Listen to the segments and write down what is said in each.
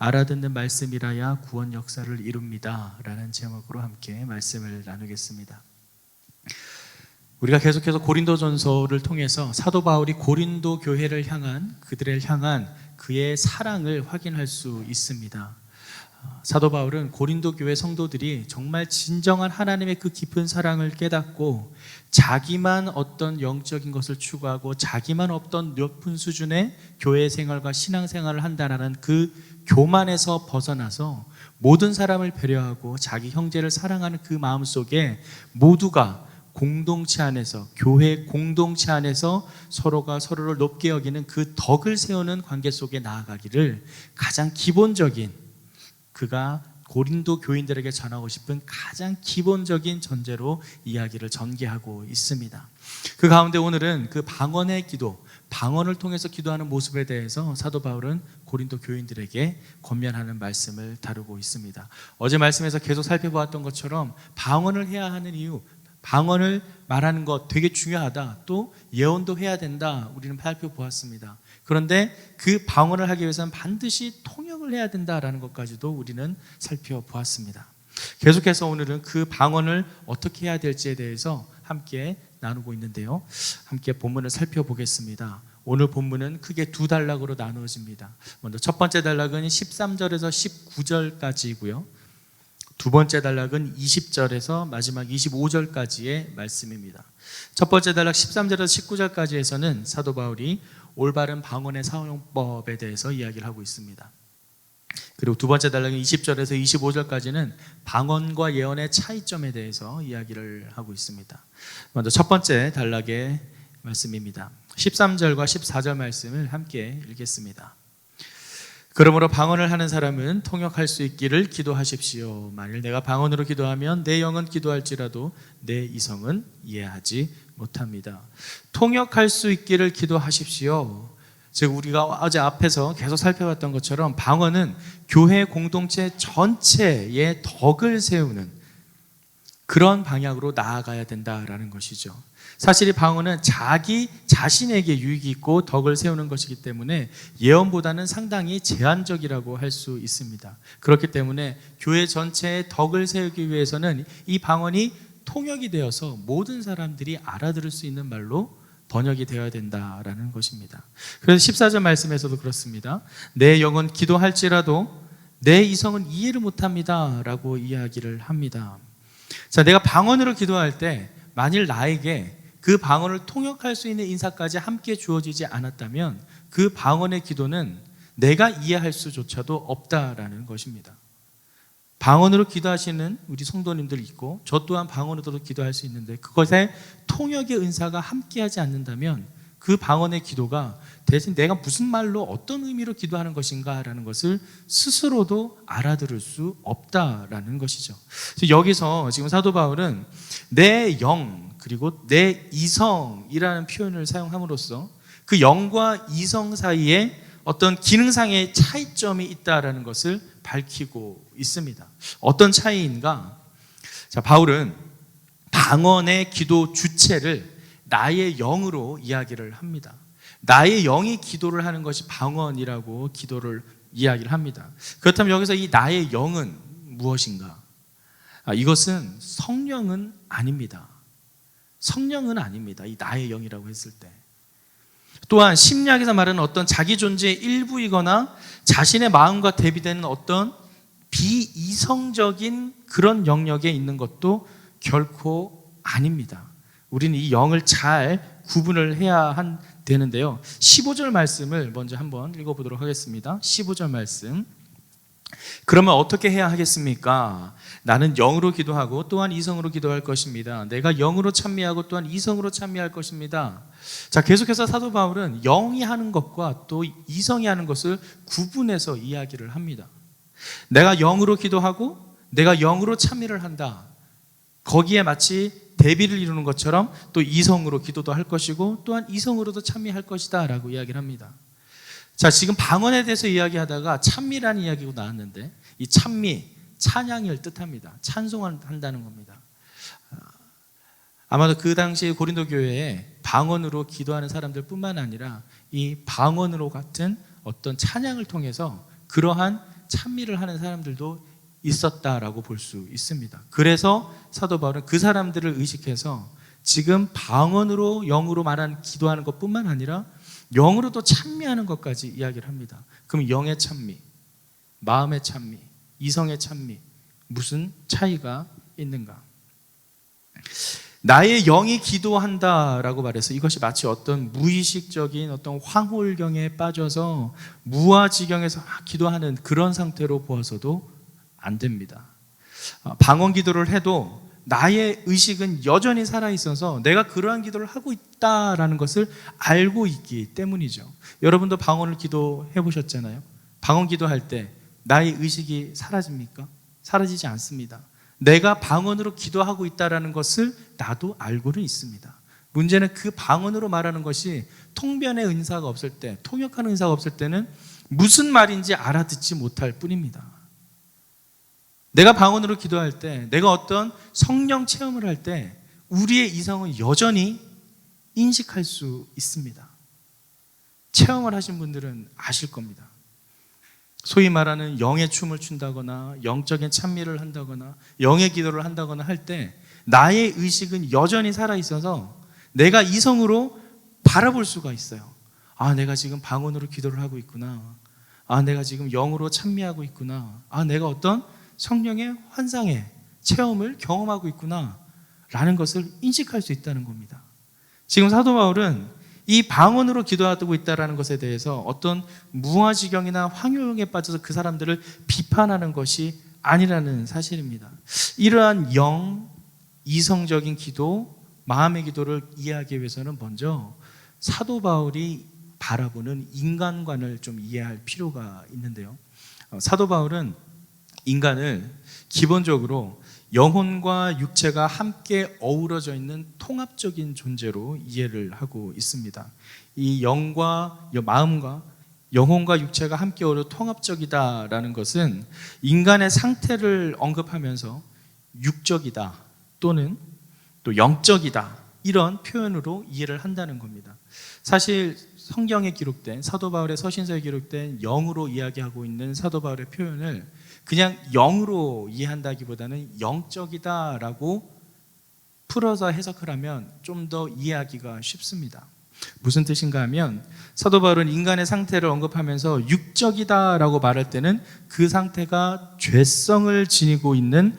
알아듣는 말씀이라야 구원 역사를 이룹니다 라는 제목으로 함께 말씀을 나누겠습니다. 우리가 계속해서 고린도전서를 통해서 사도 바울이 고린도 교회를 향한, 그들을 향한 그의 사랑을 확인할 수 있습니다. 사도 바울은 고린도 교회 성도들이 정말 진정한 하나님의 그 깊은 사랑을 깨닫고 자기만 어떤 영적인 것을 추구하고 자기만 어떤 높은 수준의 교회 생활과 신앙생활을 한다는 그 교만에서 벗어나서 모든 사람을 배려하고 자기 형제를 사랑하는 그 마음 속에 모두가 공동체 안에서, 교회 공동체 안에서 서로가 서로를 높게 여기는 그 덕을 세우는 관계 속에 나아가기를 가장 기본적인, 그가 고린도 교인들에게 전하고 싶은 가장 기본적인 전제로 이야기를 전개하고 있습니다. 그 가운데 오늘은 그 방언의 기도, 방언을 통해서 기도하는 모습에 대해서 사도 바울은 고린도 교인들에게 권면하는 말씀을 다루고 있습니다. 어제 말씀에서 계속 살펴보았던 것처럼 방언을 해야 하는 이유, 방언을 말하는 것 되게 중요하다, 또 예언도 해야 된다, 우리는 살펴보았습니다. 그런데 그 방언을 하기 위해서는 반드시 통역을 해야 된다라는 것까지도 우리는 살펴보았습니다. 계속해서 오늘은 그 방언을 어떻게 해야 될지에 대해서 함께 나누고 있는데요, 함께 본문을 살펴보겠습니다. 오늘 본문은 크게 두 단락으로 나누어집니다. 먼저 첫 번째 단락은 13절에서 19절까지이고요, 두 번째 단락은 20절에서 마지막 25절까지의 말씀입니다. 첫 번째 단락 13절에서 19절까지에서는 사도 바울이 올바른 방언의 사용법에 대해서 이야기를 하고 있습니다. 그리고 두 번째 단락은 20절에서 25절까지는 방언과 예언의 차이점에 대해서 이야기를 하고 있습니다. 먼저 첫 번째 단락의 말씀입니다. 13절과 14절 말씀을 함께 읽겠습니다. 그러므로 방언을 하는 사람은 통역할 수 있기를 기도하십시오. 만일 내가 방언으로 기도하면 내 영은 기도할지라도 내 이성은 이해하지 못합니다. 통역할 수 있기를 기도하십시오. 즉 우리가 어제 앞에서 계속 살펴봤던 것처럼 방언은 교회 공동체 전체의 덕을 세우는 그런 방향으로 나아가야 된다라는 것이죠. 사실 이 방언은 자기 자신에게 유익이 있고 덕을 세우는 것이기 때문에 예언보다는 상당히 제한적이라고 할 수 있습니다. 그렇기 때문에 교회 전체의 덕을 세우기 위해서는 이 방언이 통역이 되어서 모든 사람들이 알아들을 수 있는 말로 번역이 되어야 된다라는 것입니다. 그래서 14절 말씀에서도 그렇습니다. 내 영은 기도할지라도 내 이성은 이해를 못합니다 라고 이야기를 합니다. 자, 내가 방언으로 기도할 때 만일 나에게 그 방언을 통역할 수 있는 인사까지 함께 주어지지 않았다면 그 방언의 기도는 내가 이해할 수조차도 없다라는 것입니다. 방언으로 기도하시는 우리 성도님들 있고 저 또한 방언으로도 기도할 수 있는데 그것에 통역의 은사가 함께하지 않는다면 그 방언의 기도가 대신 내가 무슨 말로 어떤 의미로 기도하는 것인가라는 것을 스스로도 알아들을 수 없다라는 것이죠. 그래서 여기서 지금 사도 바울은 내 영 그리고 내 이성이라는 표현을 사용함으로써 그 영과 이성 사이에 어떤 기능상의 차이점이 있다라는 것을 밝히고 있습니다. 어떤 차이인가? 자, 바울은 방언의 기도 주체를 나의 영으로 이야기를 합니다. 나의 영이 기도를 하는 것이 방언이라고 기도를 이야기를 합니다. 그렇다면 여기서 이 나의 영은 무엇인가? 이것은 성령은 아닙니다. 성령은 아닙니다. 이 나의 영이라고 했을 때. 또한 심리학에서 말하는 어떤 자기 존재의 일부이거나 자신의 마음과 대비되는 어떤 비이성적인 그런 영역에 있는 것도 결코 아닙니다. 우리는 이 영을 잘 구분을 해야 되는데요. 15절 말씀을 먼저 한번 읽어보도록 하겠습니다. 15절 말씀. 그러면 어떻게 해야 하겠습니까? 나는 영으로 기도하고 또한 이성으로 기도할 것입니다. 내가 영으로 찬미하고 또한 이성으로 찬미할 것입니다. 자, 계속해서 사도 바울은 영이 하는 것과 또 이성이 하는 것을 구분해서 이야기를 합니다. 내가 영으로 기도하고 내가 영으로 찬미를 한다. 거기에 마치 대비를 이루는 것처럼 또 이성으로 기도도 할 것이고 또한 이성으로도 찬미할 것이다 라고 이야기를 합니다. 자, 지금 방언에 대해서 이야기하다가 찬미라는 이야기가 나왔는데 이 찬미, 찬양을 뜻합니다. 찬송한다는 겁니다. 아마도 그 당시 고린도 교회에 방언으로 기도하는 사람들 뿐만 아니라 이 방언으로 같은 어떤 찬양을 통해서 그러한 찬미를 하는 사람들도 있었다라고 볼 수 있습니다. 그래서 사도 바울은 그 사람들을 의식해서 지금 방언으로 영으로 말하는 기도하는 것뿐만 아니라 영으로도 찬미하는 것까지 이야기를 합니다. 그럼 영의 찬미, 마음의 찬미, 이성의 찬미, 무슨 차이가 있는가? 나의 영이 기도한다라고 말해서 이것이 마치 어떤 무의식적인 어떤 황홀경에 빠져서 무아지경에서 기도하는 그런 상태로 보아서도 안 됩니다. 방언 기도를 해도 나의 의식은 여전히 살아있어서 내가 그러한 기도를 하고 있다라는 것을 알고 있기 때문이죠. 여러분도 방언을 기도해 보셨잖아요. 방언 기도할 때 나의 의식이 사라집니까? 사라지지 않습니다. 내가 방언으로 기도하고 있다는 것을 나도 알고는 있습니다. 문제는 그 방언으로 말하는 것이 통변의 은사가 없을 때, 통역하는 은사가 없을 때는 무슨 말인지 알아듣지 못할 뿐입니다. 내가 방언으로 기도할 때, 내가 어떤 성령 체험을 할 때 우리의 이성은 여전히 인식할 수 있습니다. 체험을 하신 분들은 아실 겁니다. 소위 말하는 영의 춤을 춘다거나 영적인 찬미를 한다거나 영의 기도를 한다거나 할 때 나의 의식은 여전히 살아있어서 내가 이성으로 바라볼 수가 있어요. 아, 내가 지금 방언으로 기도를 하고 있구나. 아, 내가 지금 영으로 찬미하고 있구나. 아, 내가 어떤 성령의 환상의 체험을 경험하고 있구나 라는 것을 인식할 수 있다는 겁니다. 지금 사도 바울은 이 방언으로 기도하고 있다는 것에 대해서 어떤 무아지경이나 황홀경에 빠져서 그 사람들을 비판하는 것이 아니라는 사실입니다. 이러한 영, 이성적인 기도, 마음의 기도를 이해하기 위해서는 먼저 사도 바울이 바라보는 인간관을 좀 이해할 필요가 있는데요. 사도 바울은 인간을 기본적으로 영혼과 육체가 함께 어우러져 있는 통합적인 존재로 이해를 하고 있습니다. 이 영과 마음과 영혼과 육체가 함께 어우러져 통합적이다라는 것은 인간의 상태를 언급하면서 육적이다 또는 또 영적이다 이런 표현으로 이해를 한다는 겁니다. 사실 성경에 기록된 사도 바울의 서신서에 기록된 영으로 이야기하고 있는 사도 바울의 표현을 그냥 영으로 이해한다기보다는 영적이다라고 풀어서 해석을 하면 좀 더 이해하기가 쉽습니다. 무슨 뜻인가 하면 사도 바울은 인간의 상태를 언급하면서 육적이다라고 말할 때는 그 상태가 죄성을 지니고 있는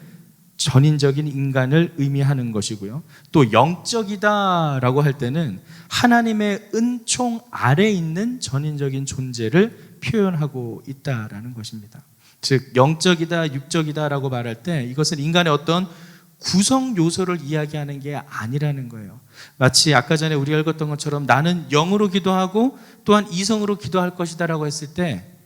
전인적인 인간을 의미하는 것이고요. 또 영적이다라고 할 때는 하나님의 은총 아래에 있는 전인적인 존재를 표현하고 있다라는 것입니다. 즉 영적이다, 육적이다라고 말할 때 이것은 인간의 어떤 구성 요소를 이야기하는 게 아니라는 거예요. 마치 아까 전에 우리가 읽었던 것처럼 나는 영으로 기도하고 또한 이성으로 기도할 것이다라고 했을 때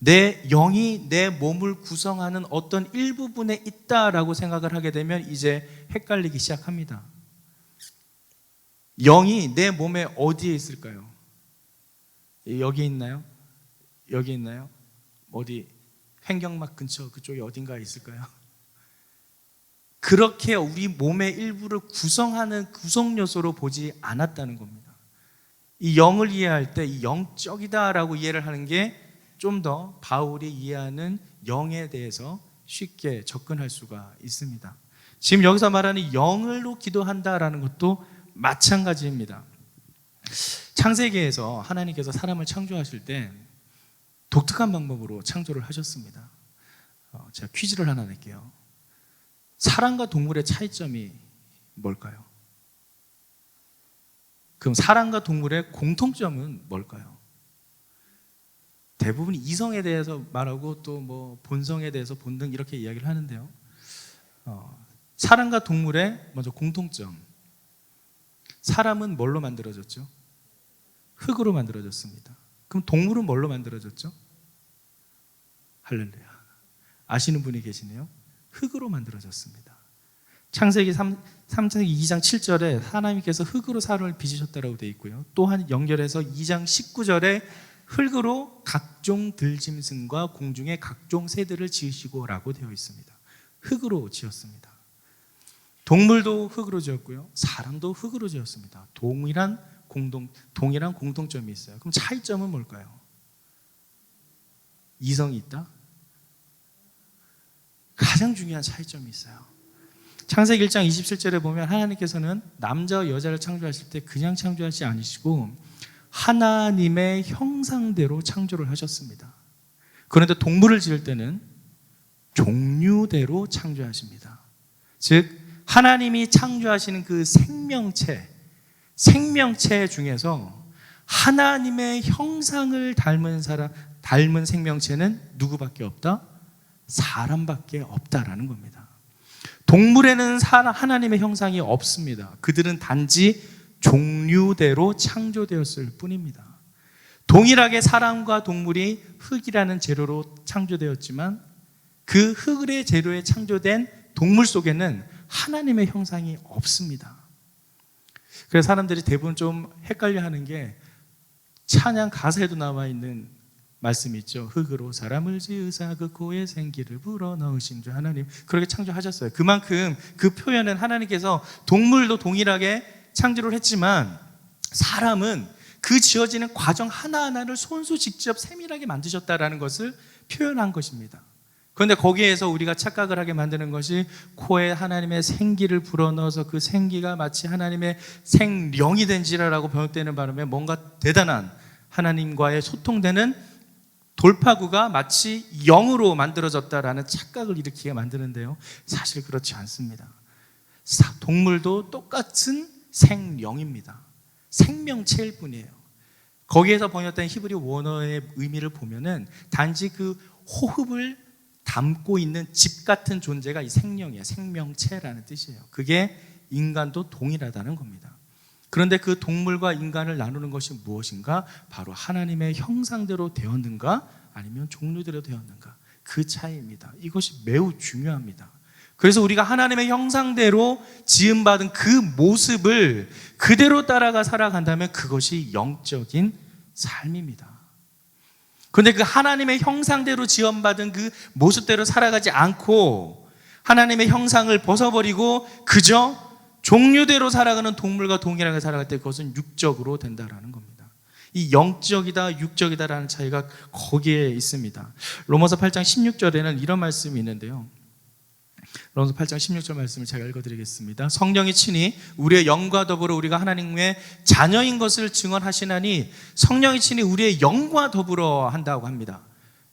내 영이 내 몸을 구성하는 어떤 일부분에 있다라고 생각을 하게 되면 이제 헷갈리기 시작합니다. 영이 내 몸에 어디에 있을까요? 여기 있나요? 여기 있나요? 어디 횡격막 근처 그쪽에 어딘가에 있을까요? 그렇게 우리 몸의 일부를 구성하는 구성 요소로 보지 않았다는 겁니다. 이 영을 이해할 때 이 영적이다라고 이해를 하는 게 좀 더 바울이 이해하는 영에 대해서 쉽게 접근할 수가 있습니다. 지금 여기서 말하는 영으로 기도한다라는 것도 마찬가지입니다. 창세기에서 하나님께서 사람을 창조하실 때 독특한 방법으로 창조를 하셨습니다. 제가 퀴즈를 하나 낼게요. 사람과 동물의 차이점이 뭘까요? 그럼 사람과 동물의 공통점은 뭘까요? 대부분 이성에 대해서 말하고 또 뭐 본성에 대해서 본능 이렇게 이야기를 하는데요. 사람과 동물의 먼저 공통점. 사람은 뭘로 만들어졌죠? 흙으로 만들어졌습니다. 그럼 동물은 뭘로 만들어졌죠? 할렐루야. 아시는 분이 계시네요. 흙으로 만들어졌습니다. 창세기 2장 7절에 하나님께서 흙으로 사람을 빚으셨다고 되어 있고요. 또한 연결해서 2장 19절에 흙으로 각종 들짐승과 공중의 각종 새들을 지으시고라고 되어 있습니다. 흙으로 지었습니다. 동물도 흙으로 지었고요. 사람도 흙으로 지었습니다. 동일한 공통점이 있어요. 그럼 차이점은 뭘까요? 이성이 있다? 가장 중요한 차이점이 있어요. 창세기 1장 27절에 보면 하나님께서는 남자와 여자를 창조하실 때 그냥 창조하지 않으시고 하나님의 형상대로 창조를 하셨습니다. 그런데 동물을 지을 때는 종류대로 창조하십니다. 즉 하나님이 창조하시는 그 생명체 중에서 하나님의 형상을 닮은 생명체는 누구밖에 없다? 사람밖에 없다라는 겁니다. 동물에는 하나님의 형상이 없습니다. 그들은 단지 종류대로 창조되었을 뿐입니다. 동일하게 사람과 동물이 흙이라는 재료로 창조되었지만 그 흙의 재료에 창조된 동물 속에는 하나님의 형상이 없습니다. 그래서 사람들이 대부분 좀 헷갈려하는 게 찬양 가사에도 나와 있는 말씀이 있죠. 흙으로 사람을 지으사 그 코에 생기를 불어넣으신 주 하나님, 그렇게 창조하셨어요. 그만큼 그 표현은 하나님께서 동물도 동일하게 창조를 했지만 사람은 그 지어지는 과정 하나하나를 손수 직접 세밀하게 만드셨다라는 것을 표현한 것입니다. 그런데 거기에서 우리가 착각을 하게 만드는 것이 코에 하나님의 생기를 불어넣어서 그 생기가 마치 하나님의 생령이 된지라라고 번역되는 바람에 뭔가 대단한 하나님과의 소통되는 돌파구가 마치 영으로 만들어졌다라는 착각을 일으키게 만드는데요, 사실 그렇지 않습니다. 동물도 똑같은 생령입니다. 생명체일 뿐이에요. 거기에서 번역된 히브리 원어의 의미를 보면은 단지 그 호흡을 담고 있는 집 같은 존재가 이 생령이에요. 생명체라는 뜻이에요. 그게 인간도 동일하다는 겁니다. 그런데 그 동물과 인간을 나누는 것이 무엇인가? 바로 하나님의 형상대로 되었는가 아니면 종류대로 되었는가, 그 차이입니다. 이것이 매우 중요합니다. 그래서 우리가 하나님의 형상대로 지음받은 그 모습을 그대로 따라가 살아간다면 그것이 영적인 삶입니다. 그런데 그 하나님의 형상대로 지음받은 그 모습대로 살아가지 않고 하나님의 형상을 벗어버리고 그저 종류대로 살아가는 동물과 동일하게 살아갈 때 그것은 육적으로 된다라는 겁니다. 이 영적이다 육적이다라는 차이가 거기에 있습니다. 로마서 8장 16절에는 이런 말씀이 있는데요, 로마서 8장 16절 말씀을 제가 읽어드리겠습니다. 성령이 친히 우리의 영과 더불어 우리가 하나님의 자녀인 것을 증언하시나니 성령이 친히 우리의 영과 더불어 한다고 합니다.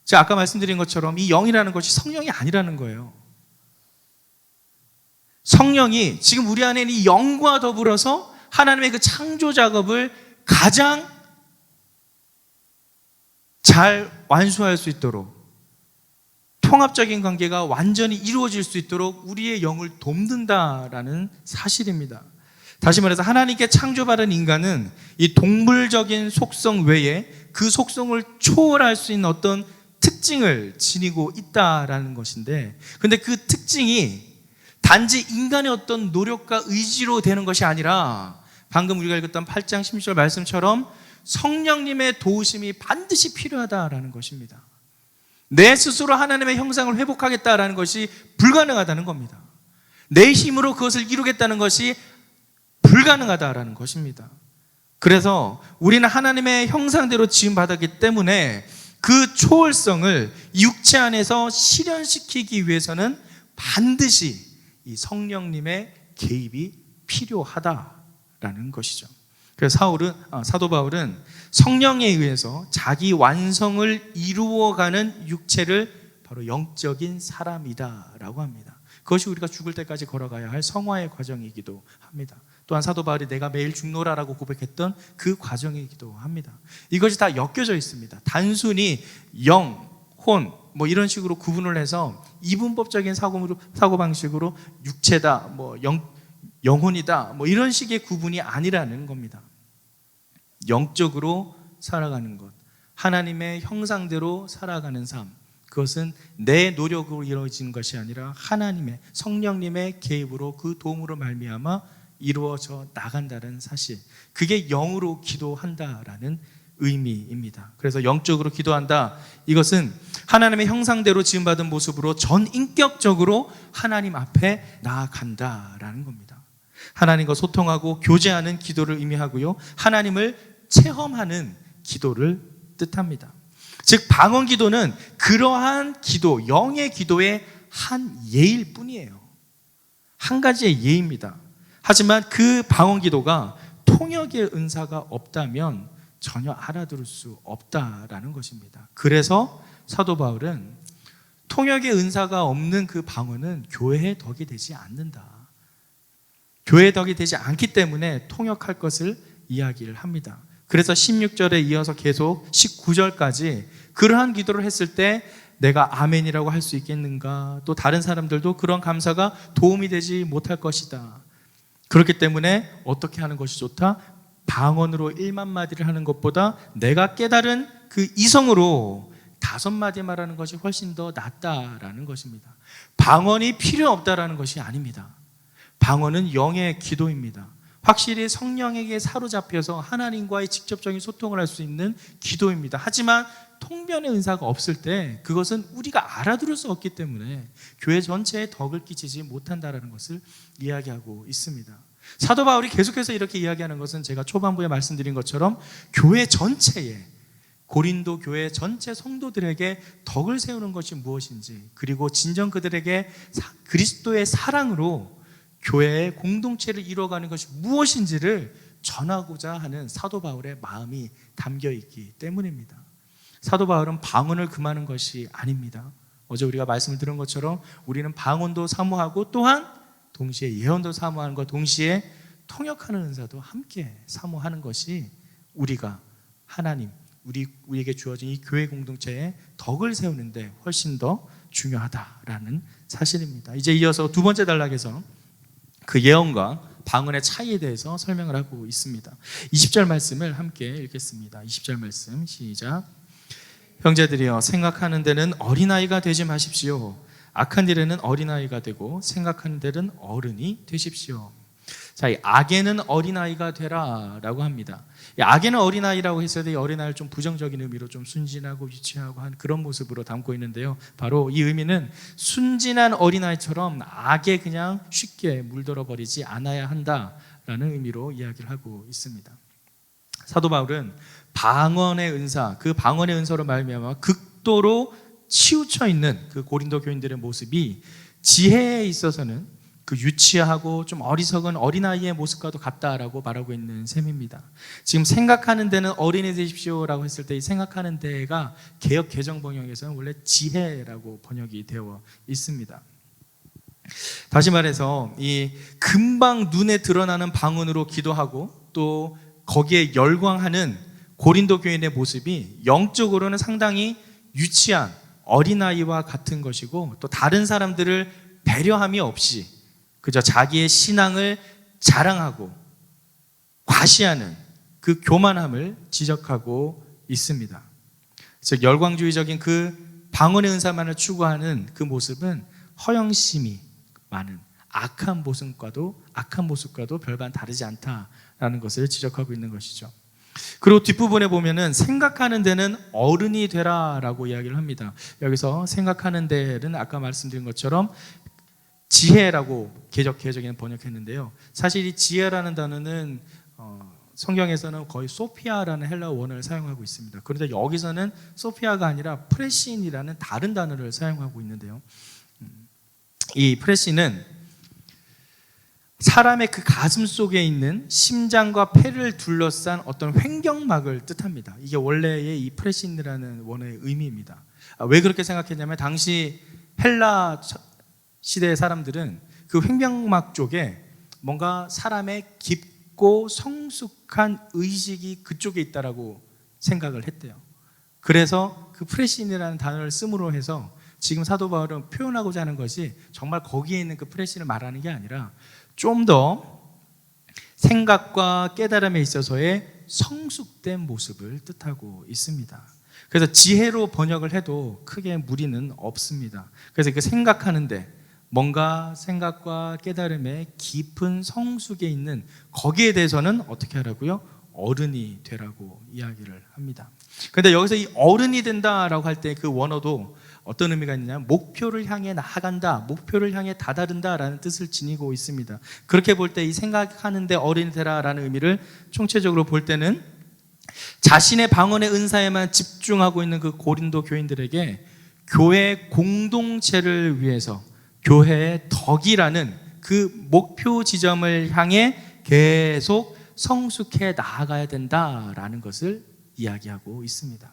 제가 아까 말씀드린 것처럼 이 영이라는 것이 성령이 아니라는 거예요. 성령이 지금 우리 안에 이 영과 더불어서 하나님의 그 창조 작업을 가장 잘 완수할 수 있도록, 통합적인 관계가 완전히 이루어질 수 있도록 우리의 영을 돕는다라는 사실입니다. 다시 말해서 하나님께 창조받은 인간은 이 동물적인 속성 외에 그 속성을 초월할 수 있는 어떤 특징을 지니고 있다라는 것인데, 그런데 그 특징이 단지 인간의 어떤 노력과 의지로 되는 것이 아니라 방금 우리가 읽었던 8장 16절 말씀처럼 성령님의 도우심이 반드시 필요하다라는 것입니다. 내 스스로 하나님의 형상을 회복하겠다라는 것이 불가능하다는 겁니다. 내 힘으로 그것을 이루겠다는 것이 불가능하다라는 것입니다. 그래서 우리는 하나님의 형상대로 지음받았기 때문에 그 초월성을 육체 안에서 실현시키기 위해서는 반드시 이 성령님의 개입이 필요하다라는 것이죠. 그래서 사도 바울은 성령에 의해서 자기 완성을 이루어가는 육체를 바로 영적인 사람이다라고 합니다. 그것이 우리가 죽을 때까지 걸어가야 할 성화의 과정이기도 합니다. 또한 사도 바울이 내가 매일 죽노라라고 고백했던 그 과정이기도 합니다. 이것이 다 엮여져 있습니다. 단순히 영, 혼 뭐 이런 식으로 구분을 해서 이분법적인 사고방식으로 육체다, 영혼이다 뭐 이런 식의 구분이 아니라는 겁니다. 영적으로 살아가는 것, 하나님의 형상대로 살아가는 삶, 그것은 내 노력으로 이루어지는 것이 아니라 하나님의 성령님의 개입으로 그 도움으로 말미암아 이루어져 나간다는 사실, 그게 영으로 기도한다라는 의미입니다. 그래서 영적으로 기도한다, 이것은 하나님의 형상대로 지음받은 모습으로 전인격적으로 하나님 앞에 나아간다라는 겁니다. 하나님과 소통하고 교제하는 기도를 의미하고요, 하나님을 체험하는 기도를 뜻합니다. 즉 방언 기도는 그러한 기도, 영의 기도의 한 예일 뿐이에요. 한 가지의 예입니다. 하지만 그 방언 기도가 통역의 은사가 없다면 전혀 알아들을 수 없다라는 것입니다. 그래서 사도 바울은 통역의 은사가 없는 그 방언은 교회의 덕이 되지 않는다. 교회의 덕이 되지 않기 때문에 통역할 것을 이야기를 합니다. 그래서 16절에 이어서 계속 19절까지 그러한 기도를 했을 때 내가 아멘이라고 할 수 있겠는가? 또 다른 사람들도 그런 감사가 도움이 되지 못할 것이다. 그렇기 때문에 어떻게 하는 것이 좋다? 방언으로 1만 마디를 하는 것보다 내가 깨달은 그 이성으로 5마디 말하는 것이 훨씬 더 낫다라는 것입니다. 방언이 필요 없다라는 것이 아닙니다. 방언은 영의 기도입니다. 확실히 성령에게 사로잡혀서 하나님과의 직접적인 소통을 할 수 있는 기도입니다. 하지만 통변의 은사가 없을 때 그것은 우리가 알아들을 수 없기 때문에 교회 전체에 덕을 끼치지 못한다는 것을 이야기하고 있습니다. 사도 바울이 계속해서 이렇게 이야기하는 것은 제가 초반부에 말씀드린 것처럼 교회 전체에, 고린도 교회 전체 성도들에게 덕을 세우는 것이 무엇인지, 그리고 진정 그들에게 그리스도의 사랑으로 교회의 공동체를 이루어가는 것이 무엇인지를 전하고자 하는 사도 바울의 마음이 담겨 있기 때문입니다. 사도 바울은 방언을 금하는 것이 아닙니다. 어제 우리가 말씀을 들은 것처럼 우리는 방언도 사모하고 또한 동시에 예언도 사모하는 것, 동시에 통역하는 은사도 함께 사모하는 것이 우리가 하나님, 우리에게 주어진 이 교회 공동체에 덕을 세우는데 훨씬 더 중요하다라는 사실입니다. 이제 이어서 두 번째 단락에서 그 예언과 방언의 차이에 대해서 설명을 하고 있습니다. 20절 말씀을 함께 읽겠습니다. 20절 말씀 시작. 형제들이여, 생각하는 데는 어린아이가 되지 마십시오. 악한 일에는 어린아이가 되고 생각하는 데는 어른이 되십시오. 자, 이 악에는 어린아이가 되라 라고 합니다. 이 악에는 어린아이라고 했을 때 이 어린아이를 좀 부정적인 의미로 좀 순진하고 유치하고 한 그런 모습으로 담고 있는데요, 바로 이 의미는 순진한 어린아이처럼 악에 그냥 쉽게 물들어 버리지 않아야 한다라는 의미로 이야기를 하고 있습니다. 사도 바울은 방언의 은사, 그 방언의 은사로 말미암아 극도로 치우쳐 있는 그 고린도 교인들의 모습이 지혜에 있어서는 그 유치하고 좀 어리석은 어린아이의 모습과도 같다라고 말하고 있는 셈입니다. 지금 생각하는 데는 어린이 되십시오라고 했을 때 이 생각하는 데가 개역 개정 번역에서는 원래 지혜라고 번역이 되어 있습니다. 다시 말해서 이 금방 눈에 드러나는 방언으로 기도하고 또 거기에 열광하는 고린도 교인의 모습이 영적으로는 상당히 유치한 어린아이와 같은 것이고, 또 다른 사람들을 배려함이 없이 그저 자기의 신앙을 자랑하고 과시하는 그 교만함을 지적하고 있습니다. 즉 열광주의적인 그 방언의 은사만을 추구하는 그 모습은 허영심이 많은 악한 모습과도 별반 다르지 않다라는 것을 지적하고 있는 것이죠. 그리고 뒷부분에 보면은 생각하는 데는 어른이 되라라고 이야기를 합니다. 여기서 생각하는 데는 아까 말씀드린 것처럼 지혜라고 개적에는 번역했는데요, 사실 이 지혜라는 단어는 성경에서는 거의 소피아라는 헬라어 원어를 사용하고 있습니다. 그런데 여기서는 소피아가 아니라 프레신이라는 다른 단어를 사용하고 있는데요, 이 프레신은 사람의 그 가슴 속에 있는 심장과 폐를 둘러싼 어떤 횡격막을 뜻합니다. 이게 원래의 이 프레신이라는 원어의 의미입니다. 왜 그렇게 생각했냐면 당시 헬라 시대의 사람들은 그 횡격막 쪽에 뭔가 사람의 깊고 성숙한 의식이 그쪽에 있다라고 생각을 했대요. 그래서 그 프레신이라는 단어를 씀으로 해서 지금 사도 바울은 표현하고자 하는 것이 정말 거기에 있는 그 프레신을 말하는 게 아니라 좀 더 생각과 깨달음에 있어서의 성숙된 모습을 뜻하고 있습니다. 그래서 지혜로 번역을 해도 크게 무리는 없습니다. 그래서 그 생각하는데 뭔가 생각과 깨달음의 깊은 성숙에 있는 거기에 대해서는 어떻게 하라고요? 어른이 되라고 이야기를 합니다. 그런데 여기서 이 어른이 된다라고 할 때 그 원어도 어떤 의미가 있느냐, 목표를 향해 나아간다, 목표를 향해 다다른다라는 뜻을 지니고 있습니다. 그렇게 볼 때 이 생각하는데 어른이 되라라는 의미를 총체적으로 볼 때는 자신의 방언의 은사에만 집중하고 있는 그 고린도 교인들에게 교회 공동체를 위해서 교회의 덕이라는 그 목표 지점을 향해 계속 성숙해 나아가야 된다라는 것을 이야기하고 있습니다.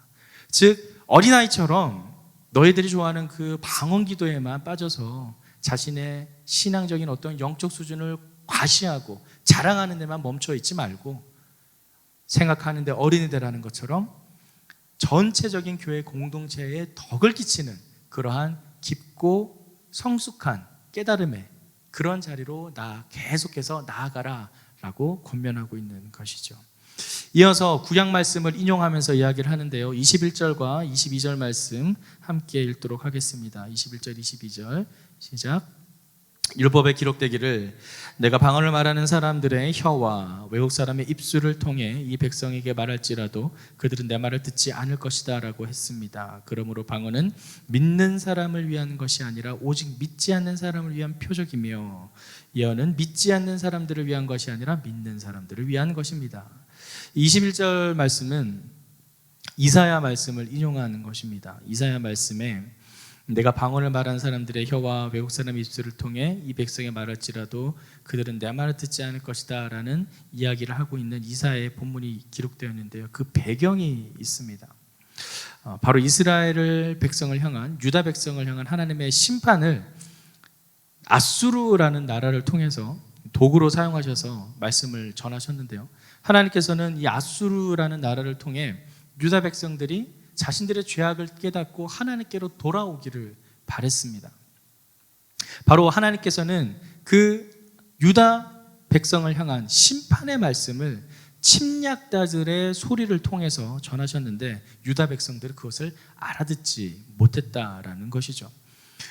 즉 어린아이처럼 너희들이 좋아하는 그 방언 기도에만 빠져서 자신의 신앙적인 어떤 영적 수준을 과시하고 자랑하는 데만 멈춰 있지 말고 생각하는데 어린이 되라는 것처럼 전체적인 교회 공동체에 덕을 끼치는 그러한 깊고 성숙한 깨달음의 그런 자리로 계속해서 나아가라 라고 권면하고 있는 것이죠. 이어서 구약 말씀을 인용하면서 이야기를 하는데요, 21절과 22절 말씀 함께 읽도록 하겠습니다. 21절 22절 시작. 율법에 기록되기를 내가 방언을 말하는 사람들의 혀와 외국 사람의 입술을 통해 이 백성에게 말할지라도 그들은 내 말을 듣지 않을 것이다 라고 했습니다. 그러므로 방언은 믿는 사람을 위한 것이 아니라 오직 믿지 않는 사람을 위한 표적이며 예언은 믿지 않는 사람들을 위한 것이 아니라 믿는 사람들을 위한 것입니다. 21절 말씀은 이사야 말씀을 인용하는 것입니다. 이사야 말씀에 내가 방언을 말하는 사람들의 혀와 외국 사람의 입술을 통해 이 백성에 말할지라도 그들은 내 말을 듣지 않을 것이다 라는 이야기를 하고 있는 이사야의 본문이 기록되어 있는데요, 그 배경이 있습니다. 바로 이스라엘 백성을 향한, 유다 백성을 향한 하나님의 심판을 아수르라는 나라를 통해서 도구로 사용하셔서 말씀을 전하셨는데요, 하나님께서는 이 아수르라는 나라를 통해 유다 백성들이 자신들의 죄악을 깨닫고 하나님께로 돌아오기를 바랬습니다. 바로 하나님께서는 그 유다 백성을 향한 심판의 말씀을 침략자들의 소리를 통해서 전하셨는데 유다 백성들은 그것을 알아듣지 못했다라는 것이죠.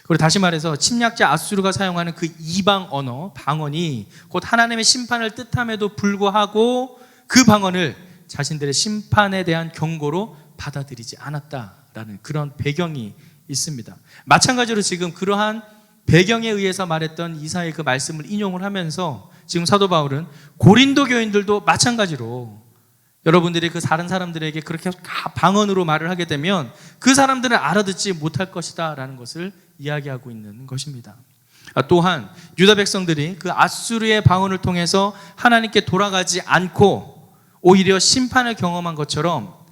그리고 다시 말해서 침략자 아수르가 사용하는 그 이방 언어, 방언이 곧 하나님의 심판을 뜻함에도 불구하고 그 방언을 자신들의 심판에 대한 경고로 받아들이지 않았다라는 그런 배경이 있습니다. 마찬가지로 지금 그러한 배경에 의해서 말했던 이사야의 그 말씀을 인용을 하면서 지금 사도 바울은 고린도 교인들도 마찬가지로 여러분들이 그 다른 사람들에게 그렇게 방언으로 말을 하게 되면 그 사람들은 알아듣지 못할 것이다 라는 것을 이야기하고 있는 것입니다. 또한 유다 백성들이 그 아수르의 방언을 통해서 하나님께 돌아가지 않고 오히려 심판을 경험한 것처럼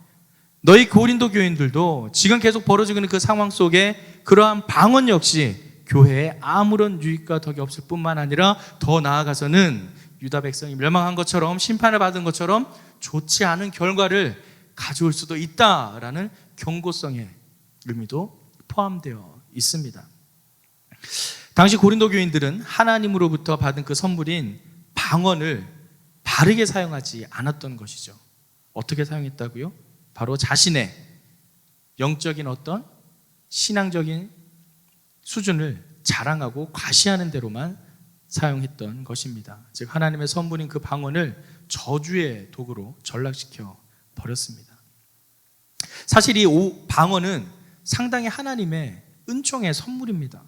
너희 고린도 교인들도 지금 계속 벌어지고 있는 그 상황 속에 그러한 방언 역시 교회에 아무런 유익과 덕이 없을 뿐만 아니라 더 나아가서는 유다 백성이 멸망한 것처럼 심판을 받은 것처럼 좋지 않은 결과를 가져올 수도 있다라는 경고성의 의미도 포함되어 있습니다. 당시 고린도 교인들은 하나님으로부터 받은 그 선물인 방언을 바르게 사용하지 않았던 것이죠. 어떻게 사용했다고요? 바로 자신의 영적인 어떤 신앙적인 수준을 자랑하고 과시하는 대로만 사용했던 것입니다. 즉 하나님의 선물인 그 방언을 저주의 도구로 전락시켜 버렸습니다. 사실 이 방언은 상당히 하나님의 은총의 선물입니다.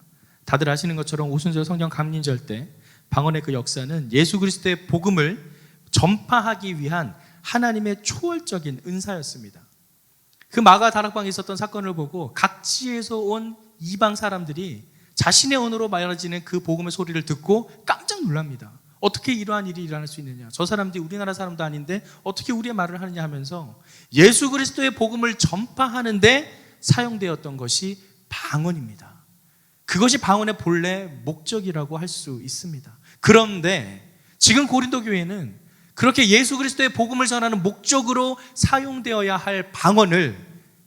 다들 아시는 것처럼 오순절 성령 감림절 때 방언의 그 역사는 예수 그리스도의 복음을 전파하기 위한 하나님의 초월적인 은사였습니다. 그 마가 다락방에 있었던 사건을 보고 각지에서 온 이방 사람들이 자신의 언어로 말해지는 그 복음의 소리를 듣고 깜짝 놀랍니다. 어떻게 이러한 일이 일어날 수 있느냐, 저 사람들이 우리나라 사람도 아닌데 어떻게 우리의 말을 하느냐 하면서 예수 그리스도의 복음을 전파하는데 사용되었던 것이 방언입니다. 그것이 방언의 본래 목적이라고 할 수 있습니다. 그런데 지금 고린도 교회는 그렇게 예수 그리스도의 복음을 전하는 목적으로 사용되어야 할 방언을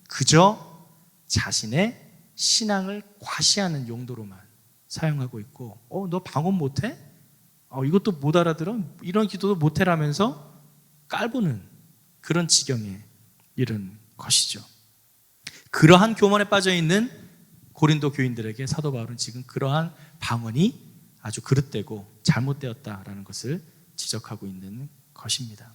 그저 자신의 신앙을 과시하는 용도로만 사용하고 있고, 너 방언 못해? 이것도 못 알아들어? 이런 기도도 못해라면서 깔보는 그런 지경에 이른 것이죠. 그러한 교만에 빠져있는 고린도 교인들에게 사도 바울은 지금 그러한 방언이 아주 그릇되고 잘못되었다라는 것을 지적하고 있는 것입니다.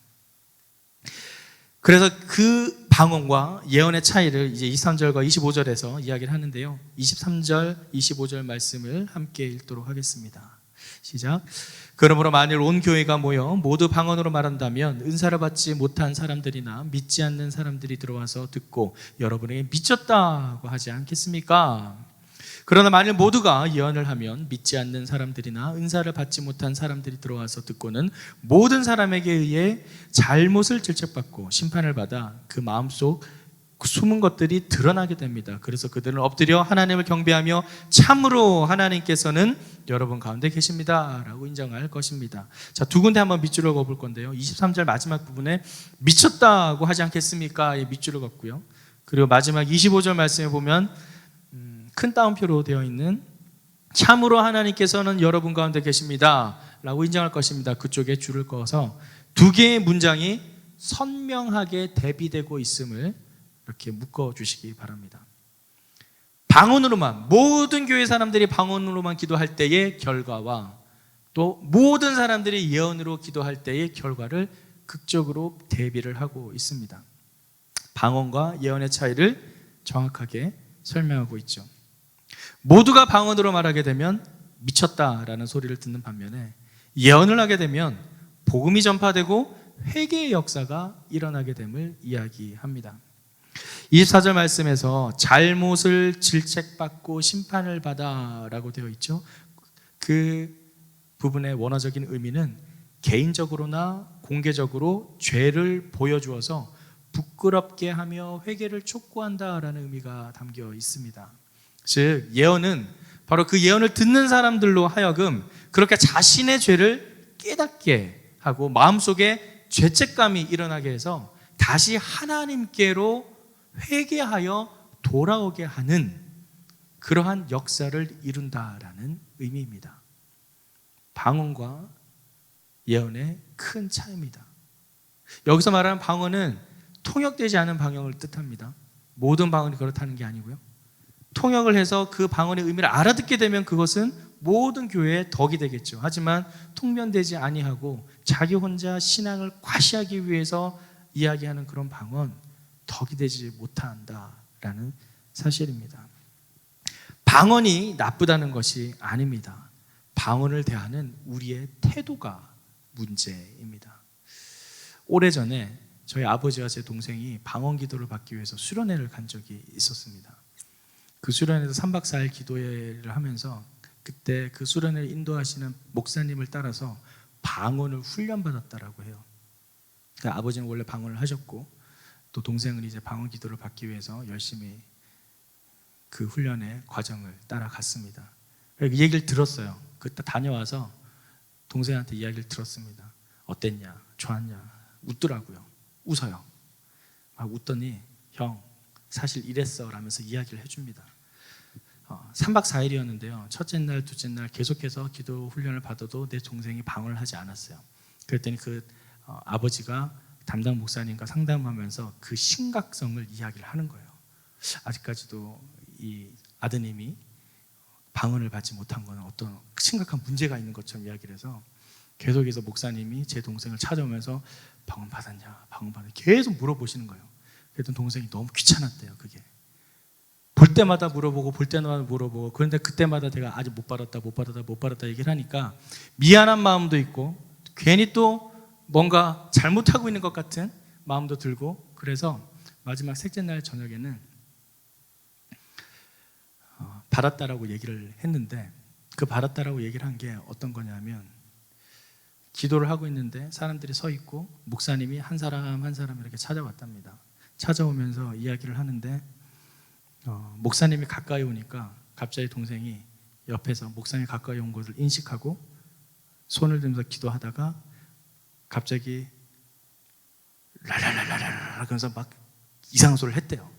그래서 그 방언과 예언의 차이를 이제 23절과 25절에서 이야기를 하는데요, 23절, 25절 말씀을 함께 읽도록 하겠습니다. 시작. 그러므로 만일 온 교회가 모여 모두 방언으로 말한다면 은사를 받지 못한 사람들이나 믿지 않는 사람들이 들어와서 듣고 여러분에게 미쳤다고 하지 않겠습니까? 그러나 만일 모두가 예언을 하면 믿지 않는 사람들이나 은사를 받지 못한 사람들이 들어와서 듣고는 모든 사람에게 의해 잘못을 질책받고 심판을 받아 그 마음속 숨은 것들이 드러나게 됩니다. 그래서 그들은 엎드려 하나님을 경배하며 참으로 하나님께서는 여러분 가운데 계십니다 라고 인정할 것입니다. 자, 두 군데 한번 밑줄을 그어볼 건데요, 23절 마지막 부분에 미쳤다고 하지 않겠습니까? 밑줄을 걷고요. 그리고 마지막 25절 말씀에 보면 큰 따옴표로 되어 있는 참으로 하나님께서는 여러분 가운데 계십니다 라고 인정할 것입니다. 그쪽에 줄을 그어서 두 개의 문장이 선명하게 대비되고 있음을 이렇게 묶어주시기 바랍니다. 방언으로만, 모든 교회 사람들이 방언으로만 기도할 때의 결과와 또 모든 사람들이 예언으로 기도할 때의 결과를 극적으로 대비를 하고 있습니다. 방언과 예언의 차이를 정확하게 설명하고 있죠. 모두가 방언으로 말하게 되면 미쳤다라는 소리를 듣는 반면에 예언을 하게 되면 복음이 전파되고 회개의 역사가 일어나게 됨을 이야기합니다. 24절 말씀에서 잘못을 질책받고 심판을 받아 라고 되어 있죠. 그 부분의 원어적인 의미는 개인적으로나 공개적으로 죄를 보여주어서 부끄럽게 하며 회개를 촉구한다라는 의미가 담겨 있습니다. 즉 예언은 바로 그 예언을 듣는 사람들로 하여금 그렇게 자신의 죄를 깨닫게 하고 마음속에 죄책감이 일어나게 해서 다시 하나님께로 회개하여 돌아오게 하는 그러한 역사를 이룬다라는 의미입니다. 방언과 예언의 큰 차이입니다. 여기서 말하는 방언은 통역되지 않은 방언을 뜻합니다. 모든 방언이 그렇다는 게 아니고요, 통역을 해서 그 방언의 의미를 알아듣게 되면 그것은 모든 교회의 덕이 되겠죠. 하지만 통변되지 아니하고 자기 혼자 신앙을 과시하기 위해서 이야기하는 그런 방언, 덕이 되지 못한다라는 사실입니다. 방언이 나쁘다는 것이 아닙니다. 방언을 대하는 우리의 태도가 문제입니다. 오래전에 저희 아버지와 제 동생이 방언 기도를 받기 위해서 수련회를 간 적이 있었습니다. 그 수련회에서 3박 4일 기도회를 하면서 그때 그 수련회를 인도하시는 목사님을 따라서 방언을 훈련받았다라고 해요. 그러니까 아버지는 원래 방언을 하셨고 또 동생은 이제 방언 기도를 받기 위해서 열심히 그 훈련의 과정을 따라갔습니다. 그 얘기를 들었어요. 그때 다녀와서 동생한테 이야기를 들었습니다. 어땠냐? 좋았냐? 웃더라고요. 웃어요. 막 웃더니 형 사실 이랬어 라면서 이야기를 해줍니다. 3박 4일이었는데요 첫째 날, 둘째 날 계속해서 기도 훈련을 받아도 내 동생이 방언을 하지 않았어요. 그랬더니 그 아버지가 담당 목사님과 상담하면서 그 심각성을 이야기를 하는 거예요. 아직까지도 이 아드님이 방언을 받지 못한 것은 어떤 심각한 문제가 있는 것처럼 이야기를 해서 계속해서 목사님이 제 동생을 찾아오면서 방언 받았냐, 방언 받았냐 계속 물어보시는 거예요. 그랬더니 동생이 너무 귀찮았대요. 그게 볼 때마다 물어보고 볼 때마다 물어보고, 그런데 그때마다 제가 아직 못 받았다 얘기를 하니까 미안한 마음도 있고 괜히 또 뭔가 잘못하고 있는 것 같은 마음도 들고, 그래서 마지막 셋째 날 저녁에는 받았다라고 얘기를 했는데, 그 받았다라고 얘기를 한 게 어떤 거냐면, 기도를 하고 있는데 사람들이 서 있고 목사님이 한 사람 한 사람 이렇게 찾아왔답니다. 찾아오면서 이야기를 하는데 목사님이 가까이 오니까 갑자기 동생이 옆에서 목사님이 가까이 온 것을 인식하고 손을 들면서 기도하다가 갑자기 라라라라라 그러면서 막 이상한 소리를 했대요.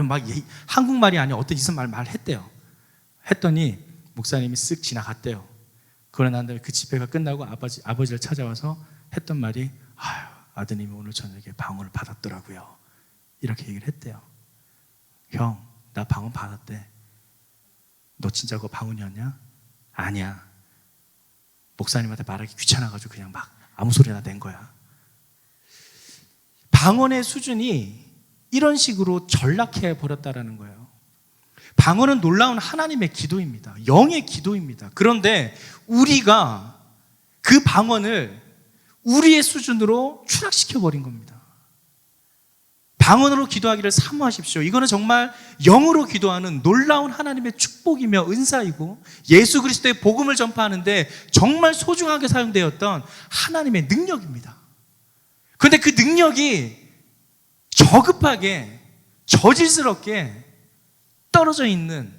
막 한국말이 아니라 어떤 이상한 말을 했대요. 했더니 목사님이 쓱 지나갔대요. 그러고 난 다음에 그 집회가 끝나고 아버지를 찾아와서 했던 말이, 아유, 아드님이 오늘 저녁에 방언을 받았더라고요. 이렇게 얘기를 했대요. 형, 나 방언 받았대. 너 진짜 그거 방언이었냐? 아니야. 목사님한테 말하기 귀찮아가지고 그냥 막 아무 소리나 낸 거야. 방언의 수준이 이런 식으로 전락해 버렸다라는 거예요. 방언은 놀라운 하나님의 기도입니다. 영의 기도입니다. 그런데 우리가 그 방언을 우리의 수준으로 추락시켜버린 겁니다. 방언으로 기도하기를 사모하십시오. 이거는 정말 영으로 기도하는 놀라운 하나님의 축복이며 은사이고 예수 그리스도의 복음을 전파하는데 정말 소중하게 사용되었던 하나님의 능력입니다. 그런데 그 능력이 저급하게 저질스럽게 떨어져 있는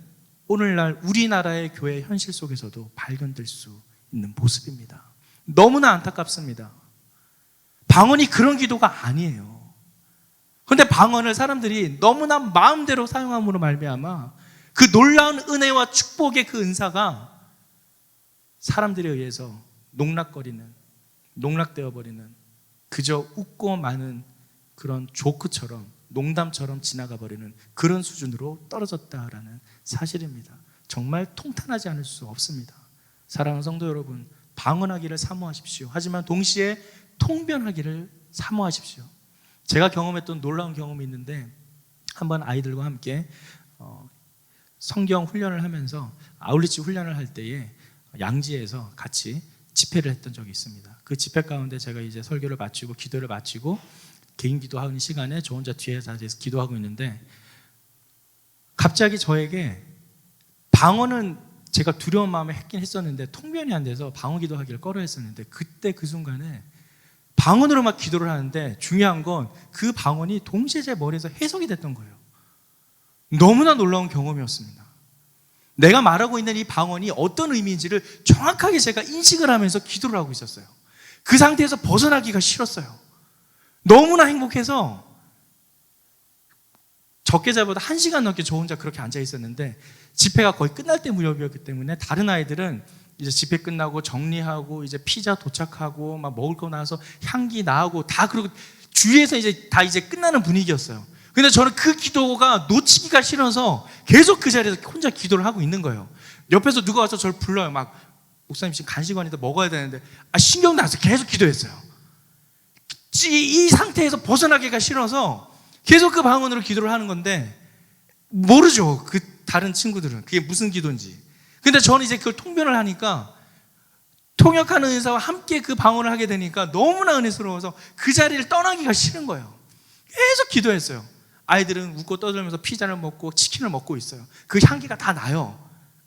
오늘날 우리나라의 교회 현실 속에서도 발견될 수 있는 모습입니다. 너무나 안타깝습니다. 방언이 그런 기도가 아니에요. 그런데 방언을 사람들이 너무나 마음대로 사용함으로 말미암아 그 놀라운 은혜와 축복의 그 은사가 사람들에 의해서 농락되어 버리는 그저 웃고 마는 그런 조크처럼 농담처럼 지나가 버리는 그런 수준으로 떨어졌다라는 사실입니다. 정말 통탄하지 않을 수 없습니다. 사랑하는 성도 여러분, 방언하기를 사모하십시오. 하지만 동시에 통변하기를 사모하십시오. 제가 경험했던 놀라운 경험이 있는데 한번 아이들과 함께 성경 훈련을 하면서 아울리치 훈련을 할 때에 양지에서 같이 집회를 했던 적이 있습니다. 그 집회 가운데 제가 이제 설교를 마치고 기도를 마치고 개인 기도하는 시간에 저 혼자 뒤에 자리에서 기도하고 있는데 갑자기 저에게 방언은 제가 두려운 마음에 했긴 했었는데 통변이 안 돼서 방언 기도하기를 꺼려 했었는데 그때 그 순간에 방언으로 막 기도를 하는데 중요한 건 그 방언이 동시에 제 머리에서 해석이 됐던 거예요. 너무나 놀라운 경험이었습니다. 내가 말하고 있는 이 방언이 어떤 의미인지를 정확하게 제가 인식을 하면서 기도를 하고 있었어요. 그 상태에서 벗어나기가 싫었어요. 너무나 행복해서 적게자보다 1시간 넘게 저 혼자 그렇게 앉아 있었는데 집회가 거의 끝날 때 무렵이었기 때문에 다른 아이들은 이제 집회 끝나고 정리하고 이제 피자 도착하고 막 먹을 거 나와서 향기 나고 다 그러고 주위에서 이제 다 이제 끝나는 분위기였어요. 근데 저는 그 기도가 놓치기가 싫어서 계속 그 자리에서 혼자 기도를 하고 있는 거예요. 옆에서 누가 와서 저를 불러요. 막 목사님 지금 간식원인데 먹어야 되는데 신경도 안 써서 계속 기도했어요. 이 상태에서 벗어나기가 싫어서 계속 그 방언으로 기도를 하는 건데 모르죠. 그 다른 친구들은 그게 무슨 기도인지. 근데 저는 이제 그걸 통변을 하니까 통역하는 은사와 함께 그 방언을 하게 되니까 너무나 은혜스러워서 그 자리를 떠나기가 싫은 거예요. 계속 기도했어요. 아이들은 웃고 떠들면서 피자를 먹고 치킨을 먹고 있어요. 그 향기가 다 나요.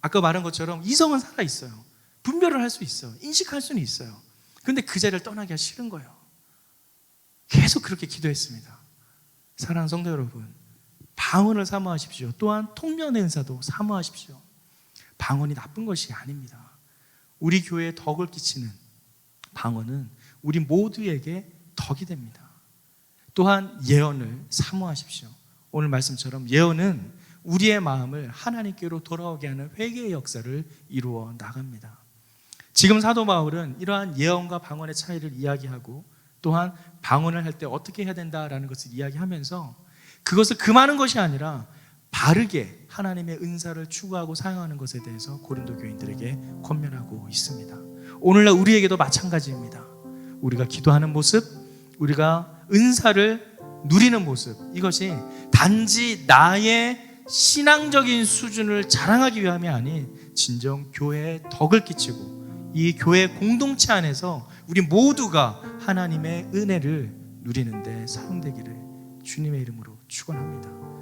아까 말한 것처럼 이성은 살아있어요. 분별을 할 수 있어요. 인식할 수는 있어요. 근데 그 자리를 떠나기가 싫은 거예요. 계속 그렇게 기도했습니다. 사랑하는 성도 여러분, 방언을 사모하십시오. 또한 통변의 은사도 사모하십시오. 방언이 나쁜 것이 아닙니다. 우리 교회에 덕을 끼치는 방언은 우리 모두에게 덕이 됩니다. 또한 예언을 사모하십시오. 오늘 말씀처럼 예언은 우리의 마음을 하나님께로 돌아오게 하는 회개의 역사를 이루어 나갑니다. 지금 사도 바울은 이러한 예언과 방언의 차이를 이야기하고 또한 방언을 할 때 어떻게 해야 된다라는 것을 이야기하면서 그것을 금하는 것이 아니라 바르게 하나님의 은사를 추구하고 사용하는 것에 대해서 고린도 교인들에게 권면하고 있습니다. 오늘날 우리에게도 마찬가지입니다. 우리가 기도하는 모습, 우리가 은사를 누리는 모습, 이것이 단지 나의 신앙적인 수준을 자랑하기 위함이 아닌 진정 교회에 덕을 끼치고 이 교회 공동체 안에서 우리 모두가 하나님의 은혜를 누리는 데 사용되기를 주님의 이름으로 축원합니다.